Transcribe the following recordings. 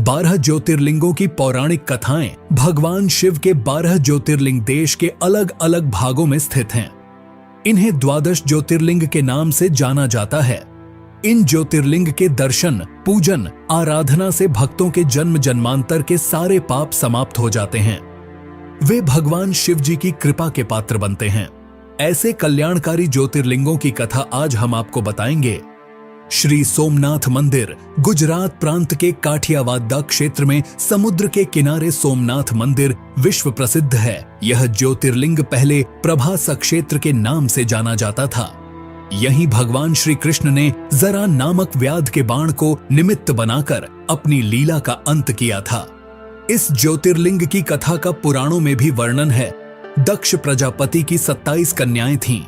12 ज्योतिर्लिंगों की पौराणिक कथाएं भगवान शिव के 12 ज्योतिर्लिंग देश के अलग अलग भागों में स्थित हैं। इन्हें 12 ज्योतिर्लिंग के नाम से जाना जाता है। इन ज्योतिर्लिंग के दर्शन, पूजन, आराधना से भक्तों के जन्म जन्मांतर के सारे पाप समाप्त हो जाते हैं। वे भगवान शिव जी की कृपा के पात्र बनते हैं। ऐसे कल्याणकारी ज्योतिर्लिंगों की कथा आज हम आपको बताएंगे। श्री सोमनाथ मंदिर गुजरात प्रांत के काठियावाड़ क्षेत्र में समुद्र के किनारे सोमनाथ मंदिर विश्व प्रसिद्ध है। यह ज्योतिर्लिंग पहले प्रभास क्षेत्र के नाम से जाना जाता था। यहीं भगवान श्री कृष्ण ने जरा नामक व्याध के बाण को निमित्त बनाकर अपनी लीला का अंत किया था। इस ज्योतिर्लिंग की कथा का पुराणों में भी वर्णन है। दक्ष प्रजापति की 27 कन्याएं थीं।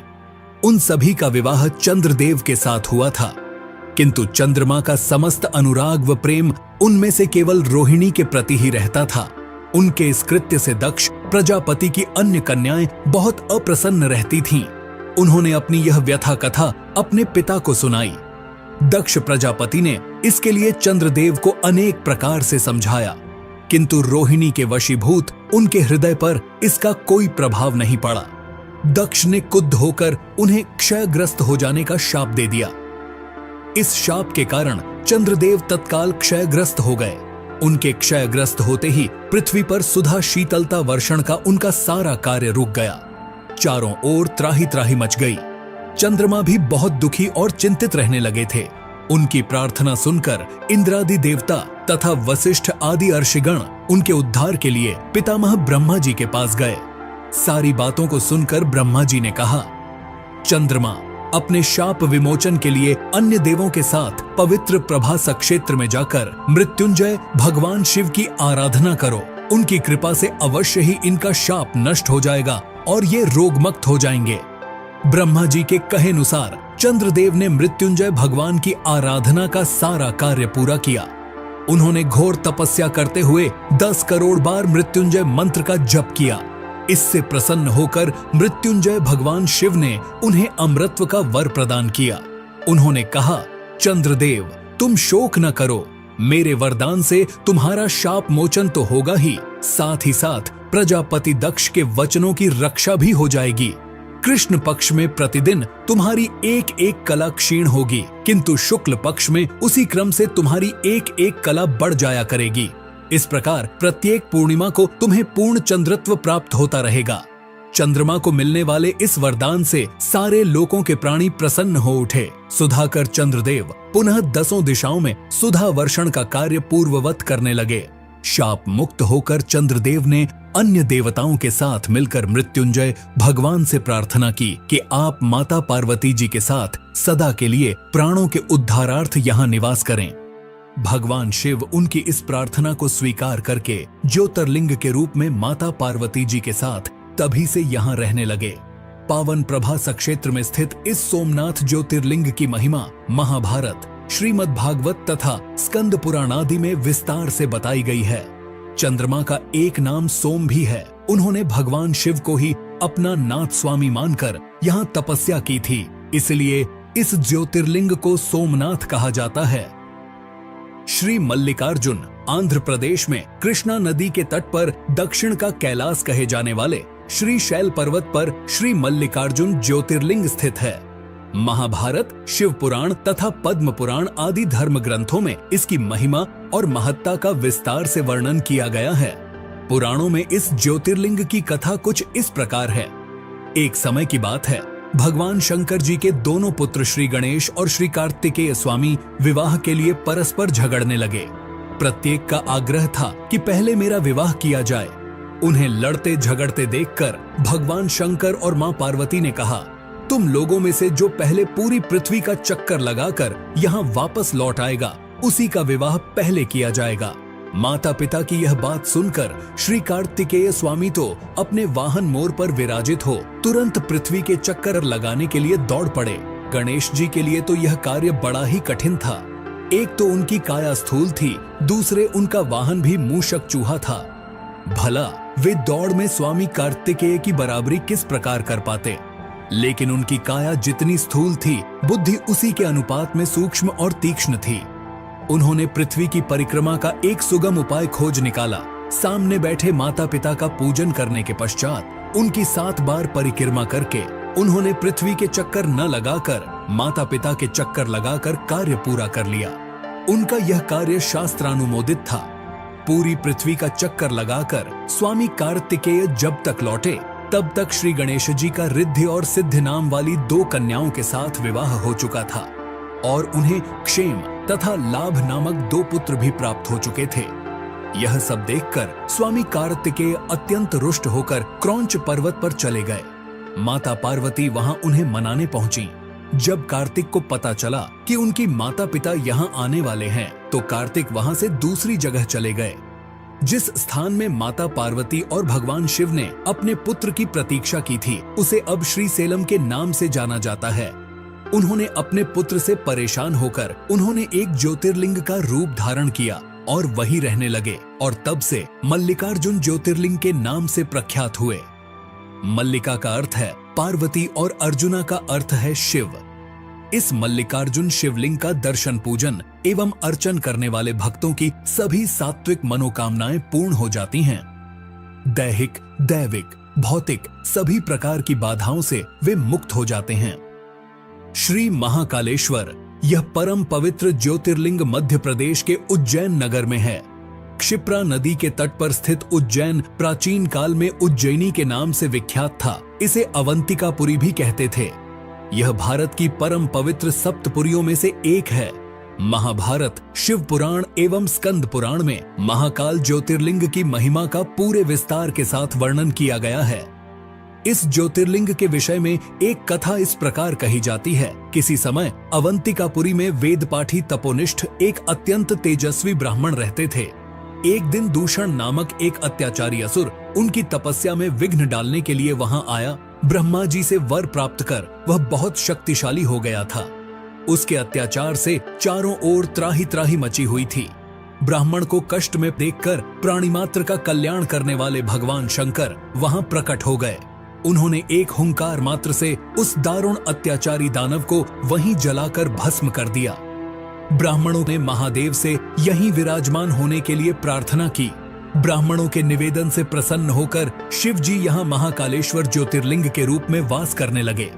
उन सभी का विवाह चंद्रदेव के साथ हुआ था, किंतु चंद्रमा का समस्त अनुराग व प्रेम उनमें से केवल रोहिणी के प्रति ही रहता था। उनके इस कृत्य से दक्ष प्रजापति की अन्य कन्याएं बहुत अप्रसन्न रहती थीं। उन्होंने अपनी यह व्यथा कथा अपने पिता को सुनाई। दक्ष प्रजापति ने इसके लिए चंद्रदेव को अनेक प्रकार से समझाया, किंतु रोहिणी के वशीभूत उनके हृदय पर इसका कोई प्रभाव नहीं पड़ा। दक्ष ने क्रुद्ध होकर उन्हें क्षयग्रस्त हो जाने का शाप दे दिया। इस शाप के कारण चंद्रदेव तत्काल क्षयग्रस्त हो गए। उनके क्षयग्रस्त होते ही पृथ्वी पर सुधा शीतलता वर्षण का उनका सारा कार्य रुक गया। चारों ओर त्राही त्राही मच गई। चंद्रमा भी बहुत दुखी और चिंतित रहने लगे थे। उनकी प्रार्थना सुनकर इंद्रादि देवता तथा वशिष्ठ आदि अर्षिगण उनके उद्धार के लिए पितामह ब्रह्मा जी के पास गए। सारी बातों को सुनकर ब्रह्मा जी ने कहा, चंद्रमा, अपने शाप विमोचन के लिए अन्य देवों के साथ पवित्र प्रभास क्षेत्र में जाकर मृत्युंजय भगवान शिव की आराधना करो। उनकी कृपा से अवश्य ही इनका शाप नष्ट हो जाएगा और ये रोगमुक्त हो जाएंगे। ब्रह्मा जी के कहे अनुसार चंद्रदेव ने मृत्युंजय भगवान की आराधना का सारा कार्य पूरा किया। उन्होंने घोर तपस्या करते हुए 10 करोड़ बार मृत्युंजय मंत्र का जप किया। इससे प्रसन्न होकर मृत्युंजय भगवान शिव ने उन्हें अमृतत्व का वर प्रदान किया। उन्होंने कहा, चंद्रदेव, तुम शोक न करो। मेरे वरदान से तुम्हारा शाप मोचन तो होगा ही, साथ ही साथ प्रजापति दक्ष के वचनों की रक्षा भी हो जाएगी। कृष्ण पक्ष में प्रतिदिन तुम्हारी एक एक कला क्षीण होगी, किंतु शुक्ल पक्ष में उसी क्रम से तुम्हारी एक एक कला बढ़ जाया करेगी। इस प्रकार प्रत्येक पूर्णिमा को तुम्हें पूर्ण चंद्रत्व प्राप्त होता रहेगा। चंद्रमा को मिलने वाले इस वरदान से सारे लोकों के प्राणी प्रसन्न हो उठे। सुधाकर चंद्रदेव पुनः 10 दिशाओं में सुधा वर्षण का कार्य पूर्ववत करने लगे। शाप मुक्त होकर चंद्रदेव ने अन्य देवताओं के साथ मिलकर मृत्युंजय भगवान से प्रार्थना की कि आप माता पार्वती जी के साथ सदा के लिए प्राणों के उद्धारार्थ यहाँ निवास करें। भगवान शिव उनकी इस प्रार्थना को स्वीकार करके ज्योतिर्लिंग के रूप में माता पार्वती जी के साथ तभी से यहाँ रहने लगे। पावन प्रभास क्षेत्र में स्थित इस सोमनाथ ज्योतिर्लिंग की महिमा महाभारत, श्रीमद् भागवत तथा स्कंद पुराण आदि में विस्तार से बताई गई है। चंद्रमा का एक नाम सोम भी है। उन्होंने भगवान शिव को ही अपना नाथ स्वामी मानकर यहाँ तपस्या की थी, इसलिए इस ज्योतिर्लिंग को सोमनाथ कहा जाता है। श्री मल्लिकार्जुन आंध्र प्रदेश में कृष्णा नदी के तट पर दक्षिण का कैलाश कहे जाने वाले श्री शैल पर्वत पर श्री मल्लिकार्जुन ज्योतिर्लिंग स्थित है। महाभारत, शिव पुराण तथा पद्म पुराण आदि धर्म ग्रंथों में इसकी महिमा और महत्ता का विस्तार से वर्णन किया गया है। पुराणों में इस ज्योतिर्लिंग की कथा कुछ इस प्रकार है। एक समय की बात है, भगवान शंकर जी के दोनों पुत्र श्री गणेश और श्री कार्तिकेय स्वामी विवाह के लिए परस्पर झगड़ने लगे। प्रत्येक का आग्रह था कि पहले मेरा विवाह किया जाए। उन्हें लड़ते झगड़ते देखकर भगवान शंकर और मां पार्वती ने कहा, तुम लोगों में से जो पहले पूरी पृथ्वी का चक्कर लगाकर यहाँ वापस लौट आएगा, उसी का विवाह पहले किया जाएगा। माता पिता की यह बात सुनकर श्री कार्तिकेय स्वामी तो अपने वाहन मोर पर विराजित हो तुरंत पृथ्वी के चक्कर लगाने के लिए दौड़ पड़े। गणेश जी के लिए तो यह कार्य बड़ा ही कठिन था। एक तो उनकी काया स्थूल थी, दूसरे उनका वाहन भी मूषक चूहा था। भला वे दौड़ में स्वामी कार्तिकेय की बराबरी किस प्रकार कर पाते। लेकिन उनकी काया जितनी स्थूल थी, बुद्धि उसी के अनुपात में सूक्ष्म और तीक्ष्ण थी। उन्होंने पृथ्वी की परिक्रमा का एक सुगम उपाय खोज निकाला। सामने बैठे माता पिता का पूजन करने के पश्चात उनकी 7 बार परिक्रमा करके उन्होंने पृथ्वी के चक्कर न लगाकर माता पिता के चक्कर लगाकर कार्य पूरा कर लिया। उनका यह कार्य शास्त्रानुमोदित था। पूरी पृथ्वी का चक्कर लगाकर स्वामी कार्तिकेय जब तक लौटे तब तक श्री गणेश जी का रिद्धि और सिद्धि नाम वाली 2 कन्याओं के साथ विवाह हो चुका था और उन्हें क्षेम तथा लाभ नामक 2 पुत्र भी प्राप्त हो चुके थे। यह सब देखकर स्वामी कार्तिकेय अत्यंत रुष्ट होकर क्रौंच पर्वत पर चले गए। माता पार्वती वहां उन्हें मनाने पहुंची। जब कार्तिक को पता चला कि उनकी माता पिता यहां आने वाले हैं तो कार्तिक वहां से दूसरी जगह चले गए। जिस स्थान में माता पार्वती और भगवान शिव ने अपने पुत्र की प्रतीक्षा की थी उसे अब श्रीसेलम के नाम से जाना जाता है। उन्होंने अपने पुत्र से परेशान होकर उन्होंने एक ज्योतिर्लिंग का रूप धारण किया और वहीं रहने लगे और तब से मल्लिकार्जुन ज्योतिर्लिंग के नाम से प्रख्यात हुए। मल्लिका का अर्थ है पार्वती और अर्जुना का अर्थ है शिव। इस मल्लिकार्जुन शिवलिंग का दर्शन पूजन एवं अर्चन करने वाले भक्तों की सभी सात्विक मनोकामनाएं पूर्ण हो जाती हैं। दैहिक, दैविक, भौतिक सभी प्रकार की बाधाओं से वे मुक्त हो जाते हैं। श्री महाकालेश्वर यह परम पवित्र ज्योतिर्लिंग मध्य प्रदेश के उज्जैन नगर में है। क्षिप्रा नदी के तट पर स्थित उज्जैन प्राचीन काल में उज्जैनी के नाम से विख्यात था। इसे अवंतिकापुरी भी कहते थे। यह भारत की परम पवित्र सप्तपुरियों में से एक है। महाभारत, शिव पुराण एवं स्कंद पुराण में महाकाल ज्योतिर्लिंग की महिमा का पूरे विस्तार के साथ वर्णन किया गया है। इस ज्योतिर्लिंग के विषय में एक कथा इस प्रकार कही जाती है। किसी समय अवंतिकापुरी में वेदपाठी तपोनिष्ठ एक अत्यंत तेजस्वी ब्राह्मण रहते थे। एक दिन दूषण नामक एक अत्याचारी असुर उनकी तपस्या में विघ्न डालने के लिए वहां आया। ब्रह्मा जी से वर प्राप्त कर वह बहुत शक्तिशाली हो गया था। उसके अत्याचार से चारों ओर त्राही त्राही मची हुई थी। ब्राह्मण को कष्ट में देखकर प्राणी मात्र का कल्याण करने वाले भगवान शंकर वहां प्रकट हो गए। उन्होंने एक हुंकार मात्र से उस दारुण अत्याचारी दानव को वहीं जलाकर भस्म कर दिया। ब्राह्मणों ने महादेव से यहीं विराजमान होने के लिए प्रार्थना की। ब्राह्मणों के निवेदन से प्रसन्न होकर शिव जी यहाँ महाकालेश्वर ज्योतिर्लिंग के रूप में वास करने लगे।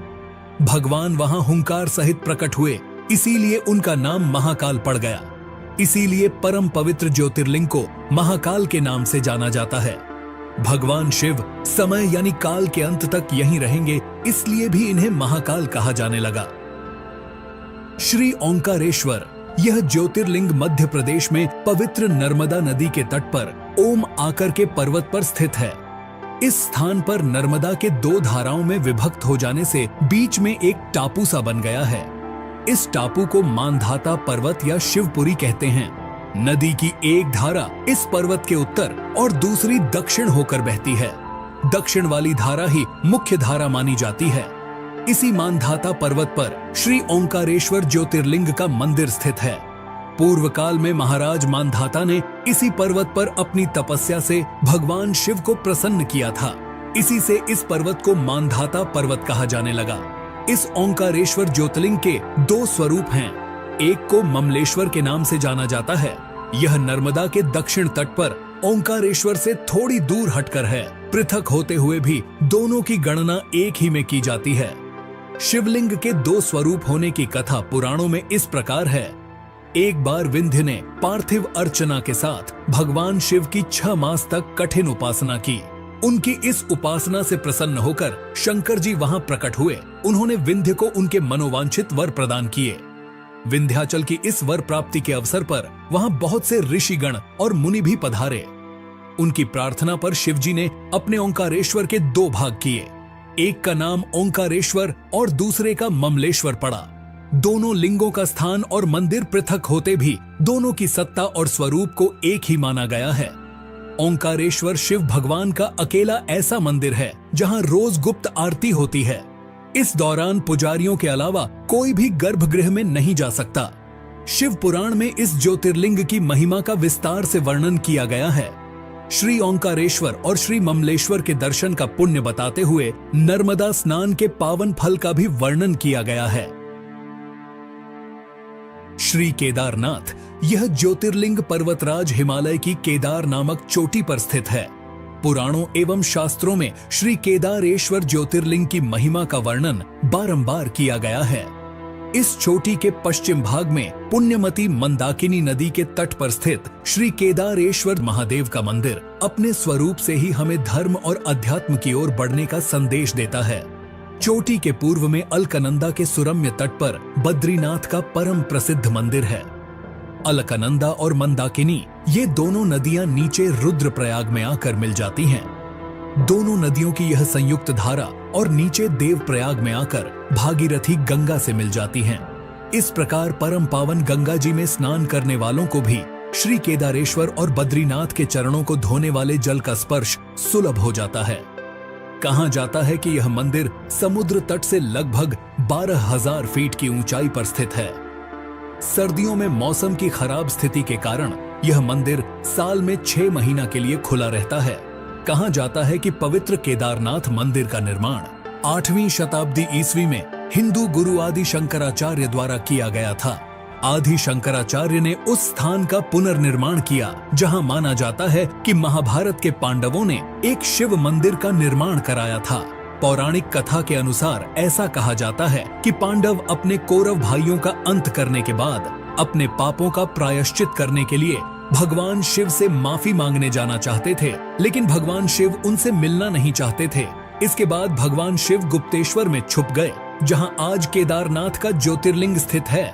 भगवान वहां हुंकार सहित प्रकट हुए, इसीलिए उनका नाम महाकाल पड़ गया। इसीलिए परम पवित्र ज्योतिर्लिंग को महाकाल के नाम से जाना जाता है। भगवान शिव समय यानी काल के अंत तक यहीं रहेंगे, इसलिए भी इन्हें महाकाल कहा जाने लगा। श्री ओंकारेश्वर यह ज्योतिर्लिंग मध्य प्रदेश में पवित्र नर्मदा नदी के तट पर ओम आकर के पर्वत पर स्थित है। इस स्थान पर नर्मदा के 2 धाराओं में विभक्त हो जाने से बीच में एक टापू सा बन गया है। इस टापू को मानधाता पर्वत या शिवपुरी कहते हैं। नदी की एक धारा इस पर्वत के उत्तर और दूसरी दक्षिण होकर बहती है। दक्षिण वाली धारा ही मुख्य धारा मानी जाती है। इसी मानधाता पर्वत पर श्री ओंकारेश्वर ज्योतिर्लिंग का मंदिर स्थित है। पूर्व काल में महाराज मानधाता ने इसी पर्वत पर अपनी तपस्या से भगवान शिव को प्रसन्न किया था। इसी से इस पर्वत को मानधाता पर्वत कहा जाने लगा। इस ओंकारेश्वर ज्योतिर्लिंग के 2 स्वरूप हैं। एक को ममलेश्वर के नाम से जाना जाता है। यह नर्मदा के दक्षिण तट पर ओंकारेश्वर से थोड़ी दूर हटकर है। पृथक होते हुए भी दोनों की गणना एक ही में की जाती है। शिवलिंग के 2 स्वरूप होने की कथा पुराणों में इस प्रकार है। एक बार विंध्य ने पार्थिव अर्चना के साथ भगवान शिव की 6 मास तक कठिन उपासना की। उनकी इस उपासना से प्रसन्न होकर शंकर जी वहां प्रकट हुए। उन्होंने विंध्य को उनके मनोवांछित वर प्रदान किए। विंध्याचल की इस वर प्राप्ति के अवसर पर वहां बहुत से ऋषिगण और मुनि भी पधारे। उनकी प्रार्थना पर शिवजी ने अपने ओंकारेश्वर के 2 भाग किए। एक का नाम ओंकारेश्वर और दूसरे का ममलेश्वर पड़ा। दोनों लिंगों का स्थान और मंदिर पृथक होते भी दोनों की सत्ता और स्वरूप को एक ही माना गया है। ओंकारेश्वर शिव भगवान का अकेला ऐसा मंदिर है जहां रोज गुप्त आरती होती है। इस दौरान पुजारियों के अलावा कोई भी गर्भगृह में नहीं जा सकता। शिव पुराण में इस ज्योतिर्लिंग की महिमा का विस्तार से वर्णन किया गया है। श्री ओंकारेश्वर और श्री ममलेश्वर के दर्शन का पुण्य बताते हुए नर्मदा स्नान के पावन फल का भी वर्णन किया गया है। श्री केदारनाथ यह ज्योतिर्लिंग पर्वतराज हिमालय की केदार नामक चोटी पर स्थित है। पुराणों एवं शास्त्रों में श्री केदारेश्वर ज्योतिर्लिंग की महिमा का वर्णन बारंबार किया गया है। इस चोटी के पश्चिम भाग में पुण्यमती मंदाकिनी नदी के तट पर स्थित श्री केदारेश्वर महादेव का मंदिर अपने स्वरूप से ही हमें धर्म और अध्यात्म की ओर बढ़ने का संदेश देता है। चोटी के पूर्व में अलकनंदा के सुरम्य तट पर बद्रीनाथ का परम प्रसिद्ध मंदिर है। अलकनंदा और मंदाकिनी ये दोनों नदियां नीचे रुद्रप्रयाग में आकर मिल जाती हैं। दोनों नदियों की यह संयुक्त धारा और नीचे देवप्रयाग में आकर भागीरथी गंगा से मिल जाती हैं। इस प्रकार परम पावन गंगा जी में स्नान करने वालों को भी श्री केदारेश्वर और बद्रीनाथ के चरणों को धोने वाले जल का स्पर्श सुलभ हो जाता है। कहा जाता है कि यह मंदिर समुद्र तट से लगभग 12,000 फीट की ऊंचाई पर स्थित है। सर्दियों में मौसम की खराब स्थिति के कारण यह मंदिर साल में 6 महीना के लिए खुला रहता है। कहा जाता है कि पवित्र केदारनाथ मंदिर का निर्माण 8वीं शताब्दी ईस्वी में हिंदू गुरु आदि शंकराचार्य द्वारा किया गया था। आदि शंकराचार्य ने उस स्थान का पुनर्निर्माण किया जहां माना जाता है कि महाभारत के पांडवों ने एक शिव मंदिर का निर्माण कराया था। पौराणिक कथा के अनुसार ऐसा कहा जाता है कि पांडव अपने कौरव भाइयों का अंत करने के बाद अपने पापों का प्रायश्चित करने के लिए भगवान शिव से माफी मांगने जाना चाहते थे, लेकिन भगवान शिव उनसे मिलना नहीं चाहते थे। इसके बाद भगवान शिव गुप्तेश्वर में छुप गए, जहां आज केदारनाथ का ज्योतिर्लिंग स्थित है।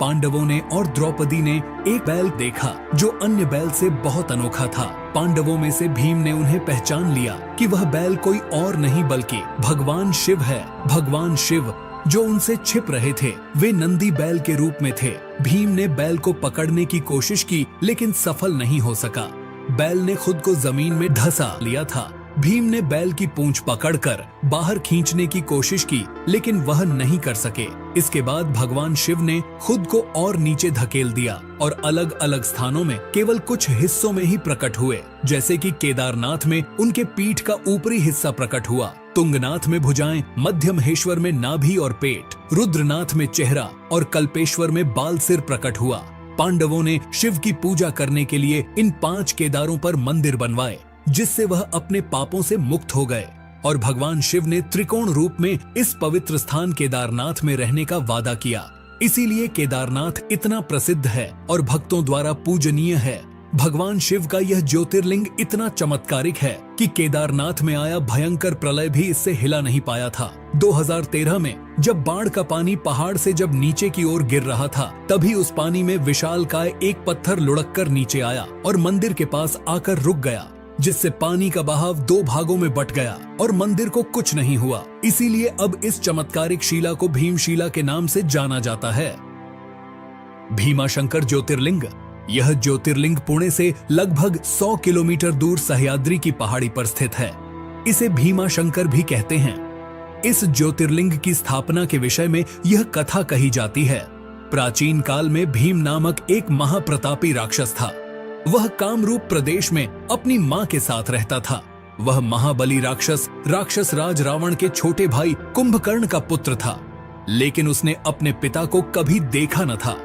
पांडवों ने और द्रौपदी ने एक बैल देखा जो अन्य बैल से बहुत अनोखा था। पांडवों में से भीम ने उन्हें पहचान लिया कि वह बैल कोई और नहीं बल्कि भगवान शिव है। भगवान शिव जो उनसे छिप रहे थे वे नंदी बैल के रूप में थे। भीम ने बैल को पकड़ने की कोशिश की लेकिन सफल नहीं हो सका। बैल ने खुद को जमीन में धंसा लिया था। भीम ने बैल की पूंछ पकड़कर बाहर खींचने की कोशिश की लेकिन वह नहीं कर सके। इसके बाद भगवान शिव ने खुद को और नीचे धकेल दिया और अलग अलग स्थानों में केवल कुछ हिस्सों में ही प्रकट हुए। जैसे कि केदारनाथ में उनके पीठ का ऊपरी हिस्सा प्रकट हुआ, तुंगनाथ में भुजाएं, मध्य महेश्वर में नाभि और पेट, रुद्रनाथ में चेहरा और कल्पेश्वर में बाल सिर प्रकट हुआ। पांडवों ने शिव की पूजा करने के लिए इन 5 केदारों पर मंदिर बनवाए, जिससे वह अपने पापों से मुक्त हो गए। और भगवान शिव ने त्रिकोण रूप में इस पवित्र स्थान केदारनाथ में रहने का वादा किया। इसीलिए केदारनाथ इतना प्रसिद्ध है और भक्तों द्वारा पूजनीय है। भगवान शिव का यह ज्योतिर्लिंग इतना चमत्कारिक है कि केदारनाथ में आया भयंकर प्रलय भी इससे हिला नहीं पाया था। 2013 में जब बाढ़ का पानी पहाड़ से जब नीचे की ओर गिर रहा था, तभी उस पानी में विशालकाय एक पत्थर लुढ़ककर नीचे आया और मंदिर के पास आकर रुक गया, जिससे पानी का बहाव 2 भागों में बट गया और मंदिर को कुछ नहीं हुआ। इसीलिए अब इस चमत्कारिक शिला को भीमशिला के नाम से जाना जाता है। भीमाशंकर ज्योतिर्लिंग। यह ज्योतिर्लिंग पुणे से लगभग 100 किलोमीटर दूर सह्याद्री की पहाड़ी पर स्थित है। इसे भीमाशंकर भी कहते हैं। इस ज्योतिर्लिंग की स्थापना के विषय में यह कथा कही जाती है। प्राचीन काल में भीम नामक एक महाप्रतापी राक्षस था। वह कामरूप प्रदेश में अपनी मां के साथ रहता था। वह महाबली राक्षस राज रावण के छोटे भाई कुंभकर्ण का पुत्र था, लेकिन उसने अपने पिता को कभी देखा न था।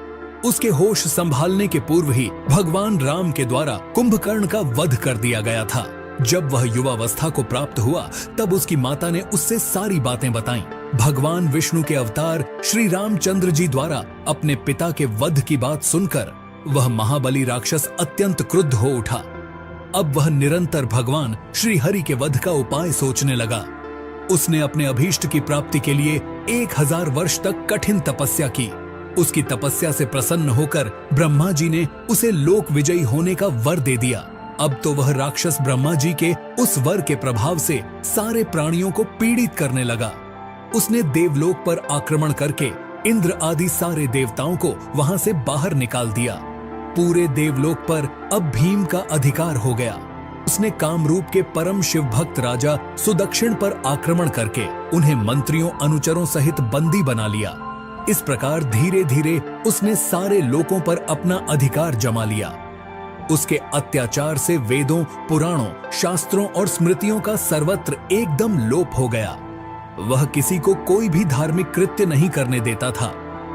उसके होश संभालने के पूर्व ही भगवान राम के द्वारा कुंभकर्ण का वध कर दिया गया था। जब वह युवावस्था को प्राप्त हुआ तब उसकी माता ने उससे सारी बातें बताईं। भगवान विष्णु के अवतार श्री रामचंद्र जी द्वारा अपने पिता के वध की बात सुनकर वह महाबली राक्षस अत्यंत क्रुद्ध हो उठा। अब वह निरंतर भगवान श्री हरि के वध का उपाय सोचने लगा। उसने अपने अभीष्ट की प्राप्ति के लिए 1000 वर्ष तक कठिन तपस्या की। उसकी तपस्या से प्रसन्न होकर ब्रह्मा जी ने उसे लोक विजयी होने का वर दे दिया। अब तो वह राक्षस ब्रह्मा जी के उस वर के प्रभाव से सारे प्राणियों को पीड़ित करने लगा। उसने देवलोक पर आक्रमण करके इंद्र आदि सारे देवताओं को वहां से बाहर निकाल दिया। पूरे देवलोक पर अब भीम का अधिकार हो गया। उसने कामरूप के परम शिव भक्त राजा सुदक्षिण पर आक्रमण करके उन्हें मंत्रियों अनुचरों सहित बंदी बना लिया। इस प्रकार धीरे धीरे उसने सारे लोकों पर अपना अधिकार जमा लिया। उसके अत्याचार से वेदों, पुराणों, शास्त्रों और स्मृतियों का सर्वत्र एकदम लोप हो गया। वह किसी को कोई भी धार्मिक कृत्य नहीं करने देता था।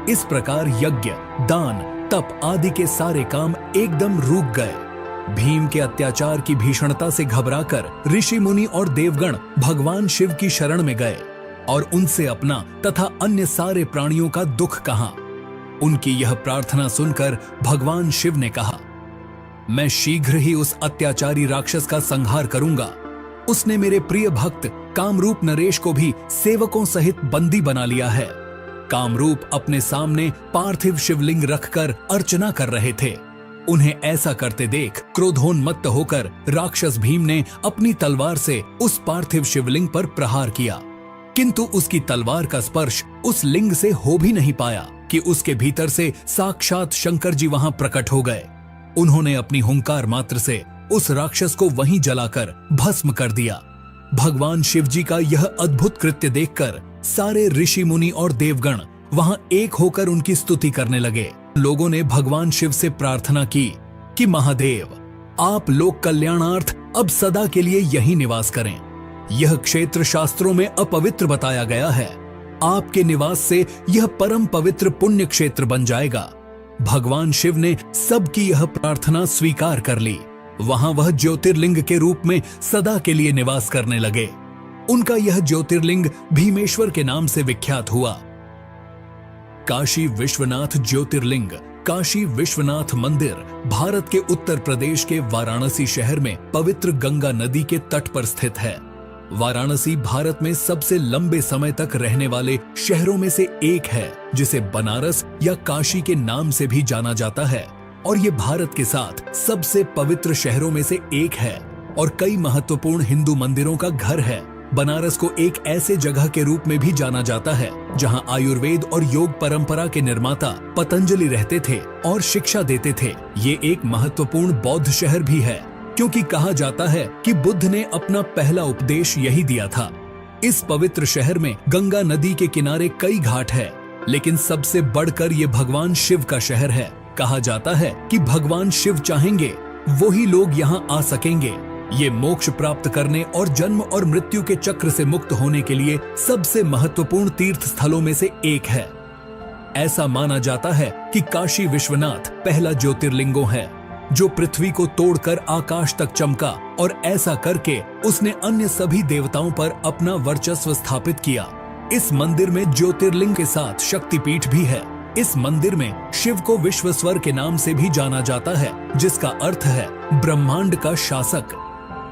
इस प्रकार यज्ञ, दान, तप आदि के सारे काम एकदम रुक गए। भीम के अत्याचार की भीषणता से घबराकर ऋषि मुनि और देवगण भगवान शिव की शरण में गए और उनसे अपना तथा अन्य सारे प्राणियों का दुख कहा। उनकी यह प्रार्थना सुनकर भगवान शिव ने कहा, मैं शीघ्र ही उस अत्याचारी राक्षस का संहार करूंगा। उसने मेरे प्रिय भक्त कामरूप नरेश को भी सेवकों सहित बंदी बना लिया है। कामरूप अपने सामने पार्थिव शिवलिंग रखकर अर्चना कर रहे थे। उन्हें ऐसा करते देख क्रोधोन्मत्त होकर राक्षस भीम ने अपनी तलवार से उस पार्थिव शिवलिंग पर प्रहार किया, किंतु उसकी तलवार का स्पर्श उस लिंग से हो भी नहीं पाया कि उसके भीतर से साक्षात शंकर जी वहां प्रकट हो गए। उन्होंने अपनी हुंकार मात्र से उस राक्षस को वहीं जलाकर भस्म कर दिया। भगवान शिव जी का यह अद्भुत कृत्य देखकर सारे ऋषि मुनि और देवगण वहां एक होकर उनकी स्तुति करने लगे। लोगों ने भगवान शिव से प्रार्थना की कि महादेव, आप लोक कल्याणार्थ अब सदा के लिए यहीं निवास करें। यह क्षेत्र शास्त्रों में अपवित्र बताया गया है। आपके निवास से यह परम पवित्र पुण्य क्षेत्र बन जाएगा। भगवान शिव ने सबकी यह प्रार्थना स्वीकार कर ली। वहां वह ज्योतिर्लिंग के रूप में सदा के लिए निवास करने लगे। उनका यह ज्योतिर्लिंग भीमेश्वर के नाम से विख्यात हुआ। काशी विश्वनाथ ज्योतिर्लिंग, काशी विश्वनाथ मंदिर भारत के उत्तर प्रदेश के वाराणसी शहर में पवित्र गंगा नदी के तट पर स्थित है। वाराणसी भारत में सबसे लंबे समय तक रहने वाले शहरों में से एक है, जिसे बनारस या काशी के नाम से भी जाना जाता है, और ये भारत के साथ सबसे पवित्र शहरों में से एक है और कई महत्वपूर्ण हिंदू मंदिरों का घर है। बनारस को एक ऐसे जगह के रूप में भी जाना जाता है जहां आयुर्वेद और योग परंपरा के निर्माता पतंजलि रहते थे और शिक्षा देते थे। ये एक महत्वपूर्ण बौद्ध शहर भी है, क्योंकि कहा जाता है कि बुद्ध ने अपना पहला उपदेश यही दिया था। इस पवित्र शहर में गंगा नदी के किनारे कई घाट है, लेकिन सबसे बढ़कर ये भगवान शिव का शहर है। कहा जाता है कि भगवान शिव चाहेंगे वही लोग यहाँ आ सकेंगे। ये मोक्ष प्राप्त करने और जन्म और मृत्यु के चक्र से मुक्त होने के लिए सबसे महत्वपूर्ण तीर्थ स्थलों में से एक है। ऐसा माना जाता है कि काशी विश्वनाथ पहला ज्योतिर्लिंगो है जो पृथ्वी को तोड़कर आकाश तक चमका, और ऐसा करके उसने अन्य सभी देवताओं पर अपना वर्चस्व स्थापित किया। इस मंदिर में ज्योतिर्लिंग के साथ शक्तिपीठ भी है। इस मंदिर में शिव को विश्वेश्वर के नाम से भी जाना जाता है, जिसका अर्थ है ब्रह्मांड का शासक।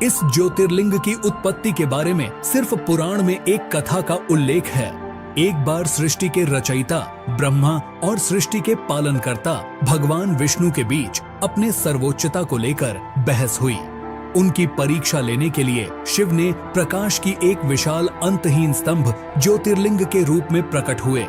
इस ज्योतिर्लिंग की उत्पत्ति के बारे में सिर्फ पुराण में एक कथा का उल्लेख है। एक बार सृष्टि के रचयिता ब्रह्मा और सृष्टि के पालनकर्ता भगवान विष्णु के बीच अपने सर्वोच्चता को लेकर बहस हुई। उनकी परीक्षा लेने के लिए शिव ने प्रकाश की एक विशाल अंतहीन स्तंभ ज्योतिर्लिंग के रूप में प्रकट हुए,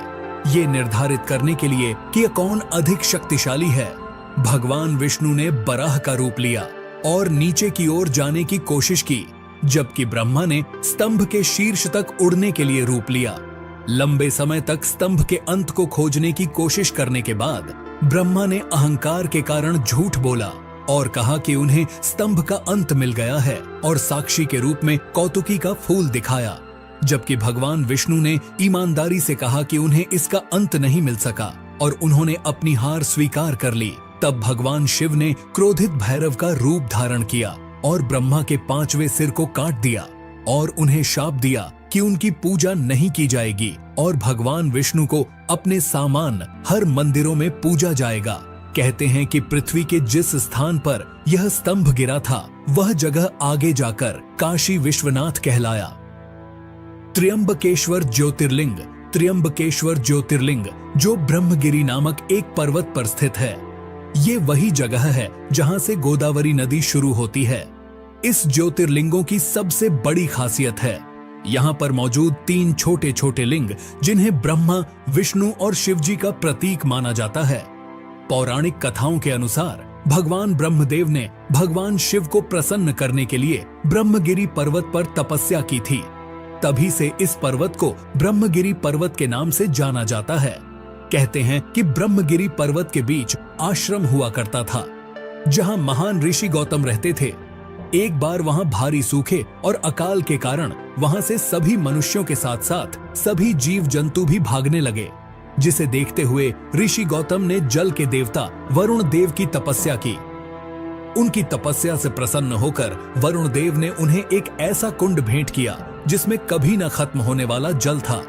ये निर्धारित करने के लिए कि कौन अधिक शक्तिशाली है। भगवान विष्णु ने बराह का रूप लिया और नीचे की ओर जाने की कोशिश की, जबकि ब्रह्मा ने स्तंभ के शीर्ष तक उड़ने के लिए रूप लिया। लंबे समय तक स्तंभ के अंत को खोजने की कोशिश करने के बाद ब्रह्मा ने अहंकार के कारण झूठ बोला और कहा कि उन्हें स्तंभ का अंत मिल गया है, और साक्षी के रूप में कौतुकी का फूल दिखाया, जबकि भगवान विष्णु ने ईमानदारी से कहा कि उन्हें इसका अंत नहीं मिल सका और उन्होंने अपनी हार स्वीकार कर ली। तब भगवान शिव ने क्रोधित भैरव का रूप धारण किया और ब्रह्मा के 5वें सिर को काट दिया और उन्हें शाप दिया कि उनकी पूजा नहीं की जाएगी और भगवान विष्णु को अपने सामान हर मंदिरों में पूजा जाएगा। कहते हैं कि पृथ्वी के जिस स्थान पर यह स्तंभ गिरा था वह जगह आगे जाकर काशी विश्वनाथ कहलाया। त्र्यंबकेश्वर ज्योतिर्लिंग, त्र्यंबकेश्वर ज्योतिर्लिंग जो ब्रह्मगिरी नामक एक पर्वत पर स्थित है, ये वही जगह है जहां से गोदावरी नदी शुरू होती है। इस ज्योतिर्लिंगों की सबसे बड़ी खासियत है यहाँ पर मौजूद 3 छोटे छोटे लिंग, जिन्हें ब्रह्मा, विष्णु और शिवजी का प्रतीक माना जाता है। पौराणिक कथाओं के अनुसार भगवान ब्रह्मदेव ने भगवान शिव को प्रसन्न करने के लिए ब्रह्मगिरी पर्वत पर तपस्या की थी। तभी से इस पर्वत को ब्रह्मगिरी पर्वत के नाम से जाना जाता है। कहते हैं कि ब्रह्मगिरी पर्वत के बीच आश्रम हुआ करता था, जहां महान ऋषि गौतम रहते थे। एक बार वहां भारी सूखे और अकाल के कारण वहां से सभी मनुष्यों के साथ साथ सभी जीव जंतु भी भागने लगे। जिसे देखते हुए ऋषि गौतम ने जल के देवता वरुण देव की तपस्या की। उनकी तपस्या से प्रसन्न होकर वरुण देव ने उन्हें एक ऐसा कुंड भेंट किया जिसमें कभी न खत्म होने वाला जल था।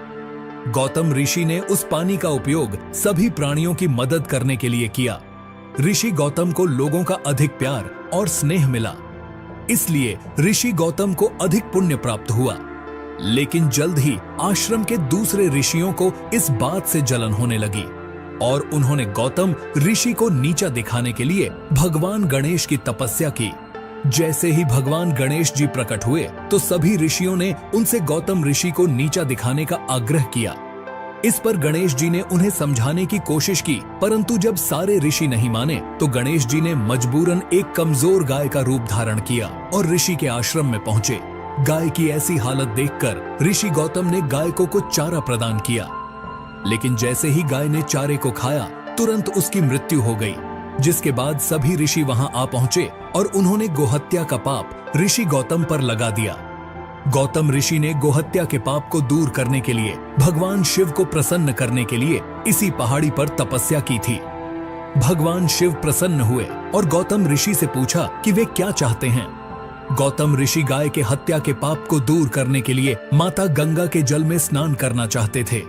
गौतम ऋषि ने उस पानी का उपयोग सभी प्राणियों की मदद करने के लिए किया। ऋषि गौतम को लोगों का अधिक प्यार और स्नेह मिला, इसलिए ऋषि गौतम को अधिक पुण्य प्राप्त हुआ। लेकिन जल्द ही आश्रम के दूसरे ऋषियों को इस बात से जलन होने लगी और उन्होंने गौतम ऋषि को नीचा दिखाने के लिए भगवान गणेश की तपस्या की। जैसे ही भगवान गणेश जी प्रकट हुए तो सभी ऋषियों ने उनसे गौतम ऋषि को नीचा दिखाने का आग्रह किया। इस पर गणेश जी ने उन्हें समझाने की कोशिश की, परंतु जब सारे ऋषि नहीं माने तो गणेश जी ने मजबूरन एक कमजोर गाय का रूप धारण किया और ऋषि के आश्रम में पहुंचे। गाय की ऐसी हालत देखकर ऋषि गौतम ने गाय को कुछ चारा प्रदान किया, लेकिन जैसे ही गाय ने चारे को खाया तुरंत उसकी मृत्यु हो गई। जिसके बाद सभी ऋषि वहां आ पहुंचे और उन्होंने गोहत्या का पाप ऋषि गौतम पर लगा दिया। गौतम ऋषि ने गोहत्या के पाप को दूर करने के लिए भगवान शिव को प्रसन्न करने के लिए इसी पहाड़ी पर तपस्या की थी। भगवान शिव प्रसन्न हुए और गौतम ऋषि से पूछा कि वे क्या चाहते हैं। गौतम ऋषि गाय के हत्या के पाप को दूर करने के लिए माता गंगा के जल में स्नान करना चाहते थे।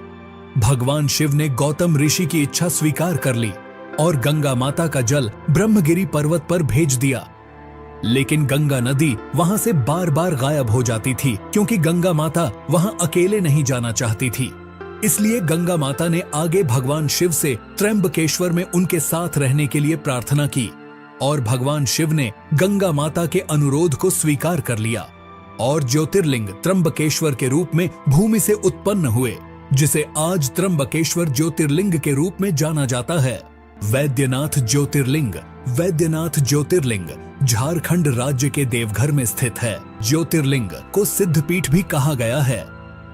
भगवान शिव ने गौतम ऋषि की इच्छा स्वीकार कर ली और गंगा माता का जल ब्रह्मगिरी पर्वत पर भेज दिया। लेकिन गंगा नदी वहां से बार बार गायब हो जाती थी, क्योंकि गंगा माता वहां अकेले नहीं जाना चाहती थी। इसलिए गंगा माता ने आगे भगवान शिव से त्र्यंबकेश्वर में उनके साथ रहने के लिए प्रार्थना की और भगवान शिव ने गंगा माता के अनुरोध को स्वीकार कर लिया और ज्योतिर्लिंग त्र्यंबकेश्वर के रूप में भूमि से उत्पन्न हुए, जिसे आज त्र्यंबकेश्वर ज्योतिर्लिंग के रूप में जाना जाता है। वैद्यनाथ ज्योतिर्लिंग। वैद्यनाथ ज्योतिर्लिंग झारखंड राज्य के देवघर में स्थित है। ज्योतिर्लिंग को सिद्धपीठ भी कहा गया है,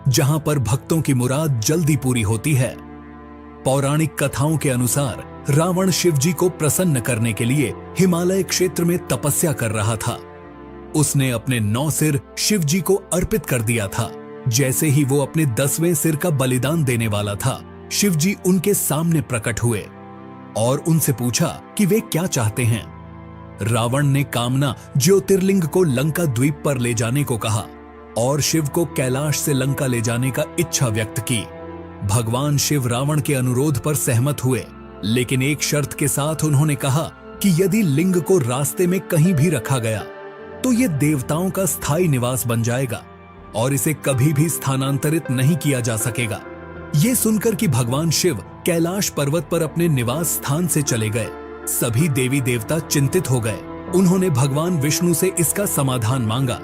जहां पर भक्तों की मुराद जल्दी पूरी होती है। पौराणिक कथाओं के अनुसार रावण शिवजी को प्रसन्न करने के लिए हिमालय क्षेत्र में तपस्या कर रहा था। उसने अपने 9 सिर शिवजी को अर्पित कर दिया था। जैसे ही वो अपने 10वें सिर का बलिदान देने वाला था, शिवजी उनके सामने प्रकट हुए और उनसे पूछा कि वे क्या चाहते हैं। रावण ने कामना ज्योतिर्लिंग को लंका द्वीप पर ले जाने को कहा और शिव को कैलाश से लंका ले जाने का इच्छा व्यक्त की। भगवान शिव रावण के अनुरोध पर सहमत हुए, लेकिन एक शर्त के साथ उन्होंने कहा कि यदि लिंग को रास्ते में कहीं भी रखा गया तो ये देवताओं का स्थायी निवास बन जाएगा और इसे कभी भी स्थानांतरित नहीं किया जा सकेगा। ये सुनकर कि भगवान शिव कैलाश पर्वत पर अपने निवास स्थान से चले गए, सभी देवी देवता चिंतित हो गए। उन्होंने भगवान विष्णु से इसका समाधान मांगा।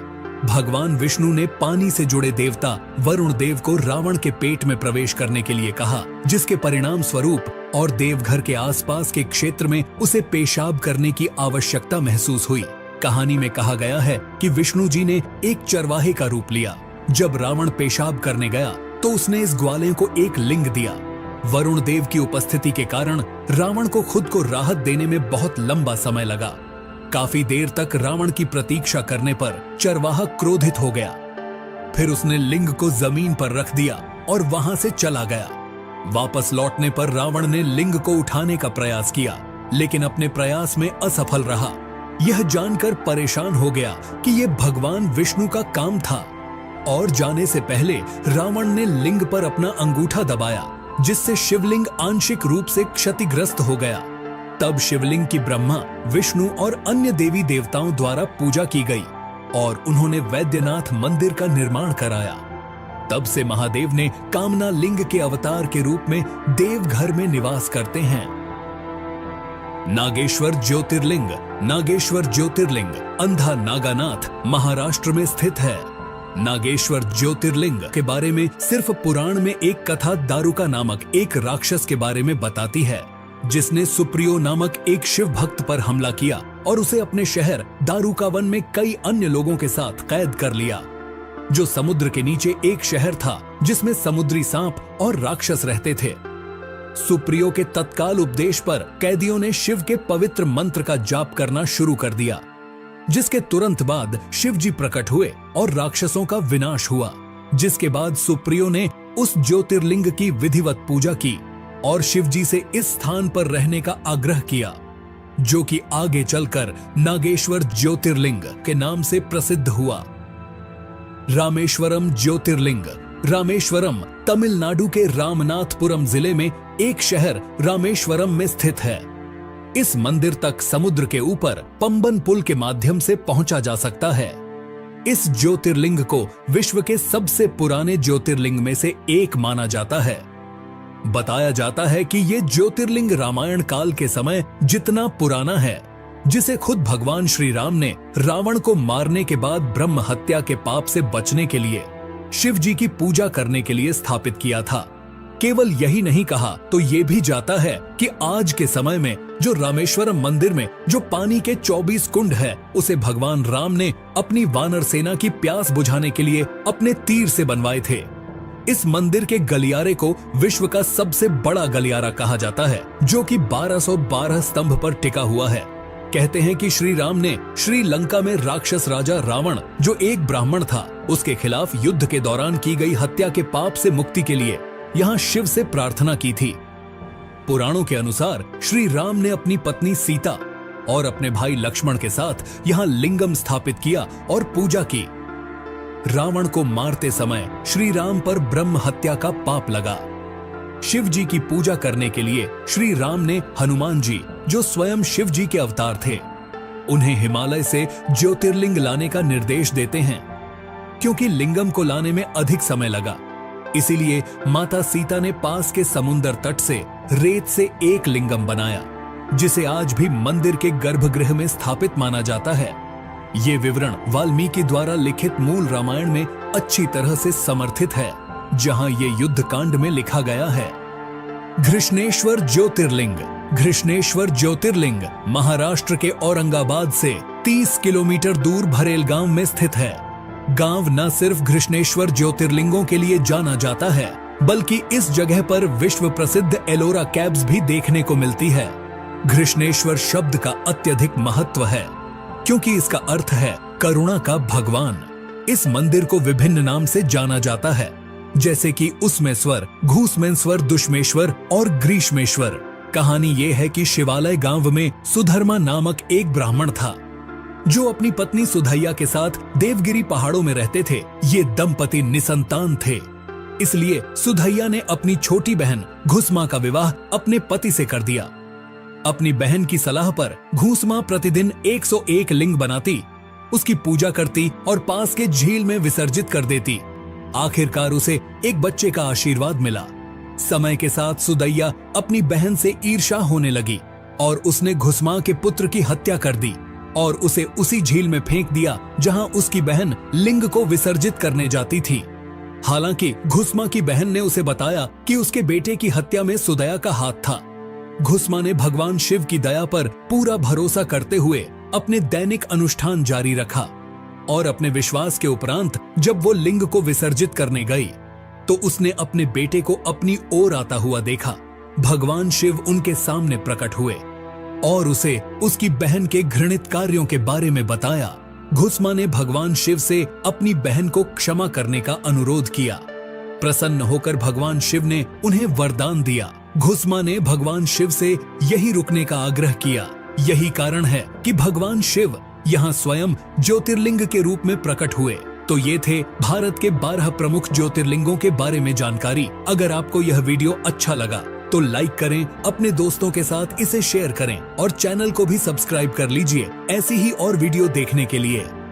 भगवान विष्णु ने पानी से जुड़े देवता वरुण देव को रावण के पेट में प्रवेश करने के लिए कहा, जिसके परिणाम स्वरूप और देवघर के आसपास के क्षेत्र में उसे पेशाब करने की आवश्यकता महसूस हुई। कहानी में कहा गया है कि विष्णु जी ने एक चरवाहे का रूप लिया। जब रावण पेशाब करने गया तो उसने इस ग्वाले को एक लिंग दिया। वरुण देव की उपस्थिति के कारण रावण को खुद को राहत देने में बहुत लंबा समय लगा। काफी देर तक रावण की प्रतीक्षा करने पर चरवाहा क्रोधित हो गया। फिर उसने लिंग को जमीन पर रख दिया और वहां से चला गया। वापस लौटने पर रावण ने लिंग को उठाने का प्रयास किया, लेकिन अपने प्रयास में असफल रहा। यह जानकर परेशान हो गया कि यह भगवान विष्णु का काम था और जाने से पहले रावण ने लिंग पर अपना अंगूठा दबाया, जिससे शिवलिंग आंशिक रूप से क्षतिग्रस्त हो गया। तब शिवलिंग की ब्रह्मा, विष्णु और अन्य देवी देवताओं द्वारा पूजा की गई और उन्होंने वैद्यनाथ मंदिर का निर्माण कराया। तब से महादेव ने कामना लिंग के अवतार के रूप में देवघर में निवास करते हैं। नागेश्वर ज्योतिर्लिंग। नागेश्वर ज्योतिर्लिंग अंधा नागानाथ महाराष्ट्र में स्थित है। नागेश्वर ज्योतिर्लिंग के बारे में सिर्फ पुराण में एक कथा दारुका नामक एक राक्षस के बारे में बताती है, जिसने सुप्रियो नामक एक शिव भक्त पर हमला किया और उसे अपने शहर दारुका वन में कई अन्य लोगों के साथ कैद कर लिया, जो समुद्र के नीचे एक शहर था जिसमें समुद्री सांप और राक्षस रहते थे। सुप्रियो के तत्काल उपदेश पर कैदियों ने शिव के पवित्र मंत्र का जाप करना शुरू कर दिया, जिसके तुरंत बाद शिव जी प्रकट हुए और राक्षसों का विनाश हुआ। जिसके बाद सुप्रियो ने उस ज्योतिर्लिंग की विधिवत पूजा की और शिव जी से इस स्थान पर रहने का आग्रह किया, जो कि आगे चलकर नागेश्वर ज्योतिर्लिंग के नाम से प्रसिद्ध हुआ। रामेश्वरम ज्योतिर्लिंग। रामेश्वरम तमिलनाडु के रामनाथपुरम जिले में एक शहर रामेश्वरम में स्थित है। इस मंदिर तक समुद्र के ऊपर पंबन पुल के माध्यम से पहुंचा जा सकता है। इस ज्योतिर्लिंग को विश्व के सबसे पुराने ज्योतिर्लिंग में से एक माना जाता है। बताया जाता है कि ये ज्योतिर्लिंग रामायण काल के समय जितना पुराना है, जिसे खुद भगवान श्री राम ने रावण को मारने के बाद ब्रह्म हत्या के पाप से बचने के लिए शिव जी की पूजा करने के लिए स्थापित किया था। केवल यही नहीं कहा तो ये भी जाता है कि आज के समय में जो रामेश्वरम मंदिर में जो पानी के 24 कुंड है, उसे भगवान राम ने अपनी वानर सेना की प्यास बुझाने के लिए अपने तीर से बनवाए थे। इस मंदिर के गलियारे को विश्व का सबसे बड़ा गलियारा कहा जाता है, जो कि 1212 स्तंभ पर टिका हुआ है। कहते हैं कि श्री राम ने श्रीलंका में राक्षस राजा रावण, जो एक ब्राह्मण था, उसके खिलाफ युद्ध के दौरान की गई हत्या के पाप से मुक्ति के लिए यहाँ शिव से प्रार्थना की थी। पुराणों के अनुसार श्री राम ने अपनी पत्नी सीता और अपने भाई लक्ष्मण के साथ यहाँ लिंगम स्थापित किया और पूजा की। रावण को मारते समय श्री राम पर ब्रह्म हत्या का पाप लगा। शिव जी की पूजा करने के लिए श्री राम ने हनुमान जी, जो स्वयं शिव जी के अवतार थे, उन्हें हिमालय से ज्योतिर्लिंग लाने का निर्देश देते हैं। क्योंकि लिंगम को लाने में अधिक समय लगा, इसीलिए माता सीता ने पास के समुद्र तट से रेत से एक लिंगम बनाया, जिसे आज भी मंदिर के गर्भगृह में स्थापित माना जाता है। ये विवरण वाल्मीकि द्वारा लिखित मूल रामायण में अच्छी तरह से समर्थित है, जहां ये युद्ध कांड में लिखा गया है। घृष्णेश्वर ज्योतिर्लिंग। घृष्णेश्वर ज्योतिर्लिंग महाराष्ट्र के औरंगाबाद से 30 किलोमीटर दूर भरेल गांव में स्थित है। गांव न सिर्फ घृष्णेश्वर ज्योतिर्लिंगों के लिए जाना जाता है, बल्कि इस जगह पर विश्व प्रसिद्ध एलोरा कैव्स भी देखने को मिलती है। घृष्णेश्वर शब्द का अत्यधिक महत्व है, क्योंकि इसका अर्थ है करुणा का भगवान। इस मंदिर को विभिन्न नाम से जाना जाता है, जैसे कि उसमेश्वर, घूसमेश्वर, दुष्मेश्वर और ग्रीष्मेश्वर। कहानी ये है कि शिवालय गांव में सुधर्मा नामक एक ब्राह्मण था, जो अपनी पत्नी सुधैया के साथ देवगिरी पहाड़ों में रहते थे। ये दंपति निसंतान थे, इसलिए सुधैया ने अपनी छोटी बहन घुसमा का विवाह अपने पति से कर दिया। अपनी बहन की सलाह पर घुसमा प्रतिदिन 101 लिंग बनाती, उसकी पूजा करती और पास के झील में विसर्जित कर देती। आखिरकार उसे एक बच्चे का आशीर्वाद मिला। समय के साथ सुदैया अपनी बहन से ईर्ष्या होने लगी और उसने घुसमा के पुत्र की हत्या कर दी और उसे उसी झील में फेंक दिया जहां उसकी बहन लिंग को विसर्जित करने जाती थी। हालांकि घुसमा की बहन ने उसे बताया कि उसके बेटे की हत्या में सुदैया का हाथ था। घुसमा ने भगवान शिव की दया पर पूरा भरोसा करते हुए अपने दैनिक अनुष्ठान जारी रखा और अपने विश्वास के उपरांत जब वो लिंग को विसर्जित करने गई, तो उसने अपने बेटे को अपनी ओर आता हुआ देखा। भगवान शिव उनके सामने प्रकट हुए और उसे उसकी बहन के घृणित कार्यों के बारे में बताया। घुसमा ने भगवान शिव से अपनी बहन को क्षमा करने का अनुरोध किया। प्रसन्न होकर भगवान शिव ने उन्हें वरदान दिया। घुसमा ने भगवान शिव से यही रुकने का आग्रह किया। यही कारण है कि भगवान शिव यहाँ स्वयं ज्योतिर्लिंग के रूप में प्रकट हुए। तो ये थे भारत के 12 प्रमुख ज्योतिर्लिंगों के बारे में जानकारी। अगर आपको यह वीडियो अच्छा लगा तो लाइक करें, अपने दोस्तों के साथ इसे शेयर करें और चैनल को भी सब्सक्राइब कर लीजिए ऐसी ही और वीडियो देखने के लिए।